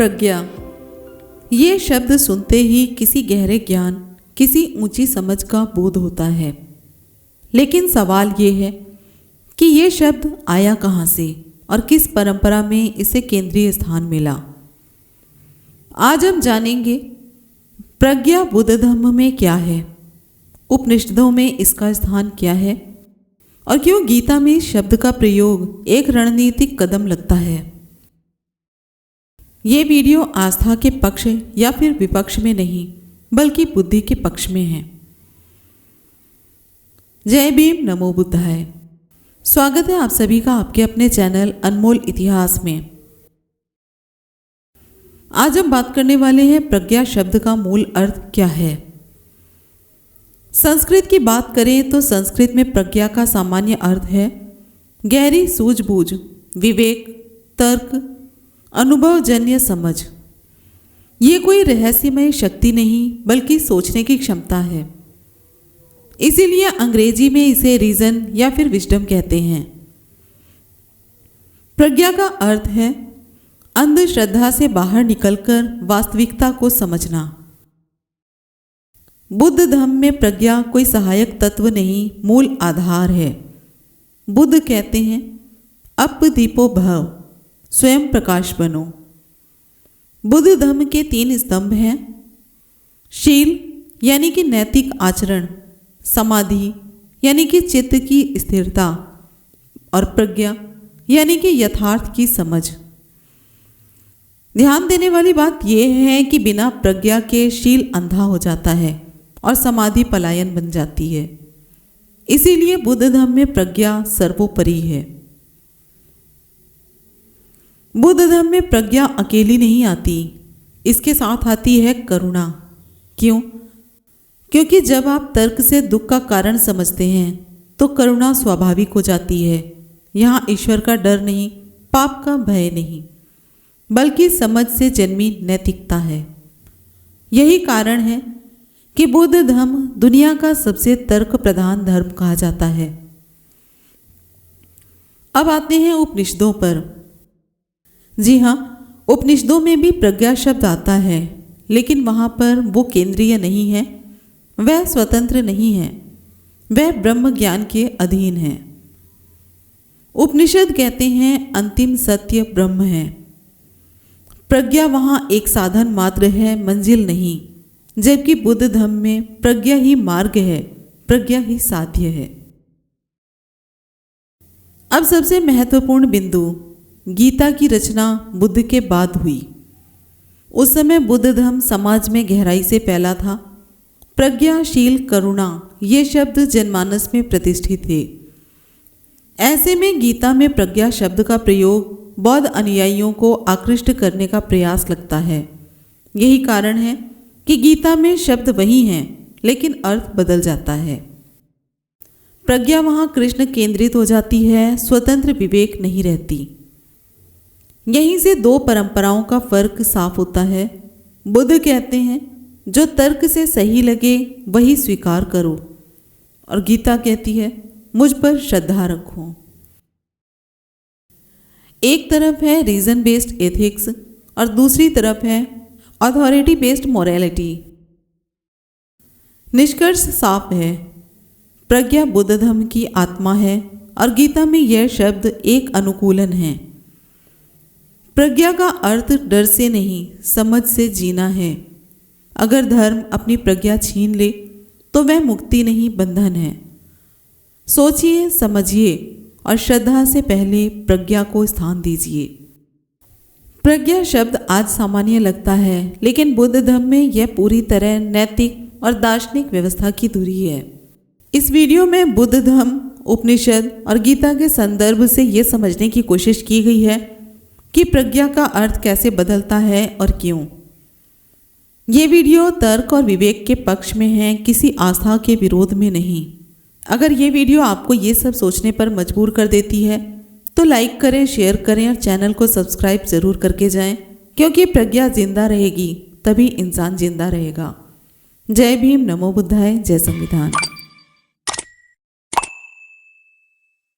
प्रज्ञा। ये शब्द सुनते ही किसी गहरे ज्ञान, किसी ऊंची समझ का बोध होता है। लेकिन सवाल ये है कि ये शब्द आया कहाँ से और किस परंपरा में इसे केंद्रीय स्थान मिला। आज हम जानेंगे प्रज्ञा बुद्ध धर्म में क्या है, उपनिषदों में इसका स्थान क्या है और क्यों गीता में इस शब्द का प्रयोग एक रणनीतिक कदम लगता है। ये वीडियो आस्था के पक्ष या फिर विपक्ष में नहीं बल्कि बुद्धि के पक्ष में है। जय भीम, नमो बुद्धाय। स्वागत है आप सभी का आपके अपने चैनल अनमोल इतिहास में। आज हम बात करने वाले हैं प्रज्ञा शब्द का मूल अर्थ क्या है। संस्कृत की बात करें तो संस्कृत में प्रज्ञा का सामान्य अर्थ है गहरी सूझबूझ, विवेक, तर्क, अनुभवजन्य समझ। ये कोई रहस्यमय शक्ति नहीं बल्कि सोचने की क्षमता है। इसीलिए अंग्रेजी में इसे रीजन या फिर विजडम कहते हैं। प्रज्ञा का अर्थ है अंधश्रद्धा से बाहर निकलकर वास्तविकता को समझना। बुद्ध धर्म में प्रज्ञा कोई सहायक तत्व नहीं, मूल आधार है। बुद्ध कहते हैं अपदीपो भव, स्वयं प्रकाश बनो। बुद्ध धर्म के 3 स्तंभ हैं, शील यानी कि नैतिक आचरण, समाधि यानी कि चित्त की स्थिरता और प्रज्ञा यानी कि यथार्थ की समझ। ध्यान देने वाली बात यह है कि बिना प्रज्ञा के शील अंधा हो जाता है और समाधि पलायन बन जाती है। इसीलिए बुद्ध धर्म में प्रज्ञा सर्वोपरि है। बुद्ध धर्म में प्रज्ञा अकेली नहीं आती, इसके साथ आती है करुणा। क्यों? क्योंकि जब आप तर्क से दुख का कारण समझते हैं तो करुणा स्वाभाविक हो जाती है। यहाँ ईश्वर का डर नहीं, पाप का भय नहीं, बल्कि समझ से जन्मी नैतिकता है। यही कारण है कि बुद्ध धर्म दुनिया का सबसे तर्क प्रधान धर्म कहा जाता है। अब आते हैं उपनिषदों पर। जी हाँ, उपनिषदों में भी प्रज्ञा शब्द आता है, लेकिन वहाँ पर वो केंद्रीय नहीं है, वह स्वतंत्र नहीं है, वह ब्रह्म ज्ञान के अधीन है। उपनिषद कहते हैं अंतिम सत्य ब्रह्म है। प्रज्ञा वहाँ एक साधन मात्र है, मंजिल नहीं, जबकि बुद्ध धर्म में प्रज्ञा ही मार्ग है, प्रज्ञा ही साध्य है। अब सबसे महत्वपूर्ण बिंदु, गीता की रचना बुद्ध के बाद हुई। उस समय बुद्ध धर्म समाज में गहराई से फैला था। प्रज्ञा, शील, करुणा ये शब्द जनमानस में प्रतिष्ठित थे। ऐसे में गीता में प्रज्ञा शब्द का प्रयोग बौद्ध अनुयायियों को आकृष्ट करने का प्रयास लगता है। यही कारण है कि गीता में शब्द वही हैं, लेकिन अर्थ बदल जाता है। प्रज्ञा वहाँ कृष्ण केंद्रित हो जाती है, स्वतंत्र विवेक नहीं रहती। यहीं से 2 परंपराओं का फर्क साफ होता है। बुद्ध कहते हैं जो तर्क से सही लगे वही स्वीकार करो, और गीता कहती है मुझ पर श्रद्धा रखो। एक तरफ है रीजन बेस्ड एथिक्स और दूसरी तरफ है अथॉरिटी बेस्ड मोरालिटी। निष्कर्ष साफ है, प्रज्ञा बुद्ध धर्म की आत्मा है और गीता में यह शब्द एक अनुकूलन है। प्रज्ञा का अर्थ डर से नहीं, समझ से जीना है। अगर धर्म अपनी प्रज्ञा छीन ले तो वह मुक्ति नहीं, बंधन है। सोचिए, समझिए और श्रद्धा से पहले प्रज्ञा को स्थान दीजिए। प्रज्ञा शब्द आज सामान्य लगता है, लेकिन बुद्ध धर्म में यह पूरी तरह नैतिक और दार्शनिक व्यवस्था की धुरी है। इस वीडियो में बुद्ध धर्म, उपनिषद और गीता के संदर्भ से यह समझने की कोशिश की गई है कि प्रज्ञा का अर्थ कैसे बदलता है और क्यों। ये वीडियो तर्क और विवेक के पक्ष में है, किसी आस्था के विरोध में नहीं। अगर ये वीडियो आपको ये सब सोचने पर मजबूर कर देती है तो लाइक करें, शेयर करें और चैनल को सब्सक्राइब जरूर करके जाएं, क्योंकि प्रज्ञा जिंदा रहेगी तभी इंसान जिंदा रहेगा। जय भीम, नमो बुद्धाय, जय संविधान।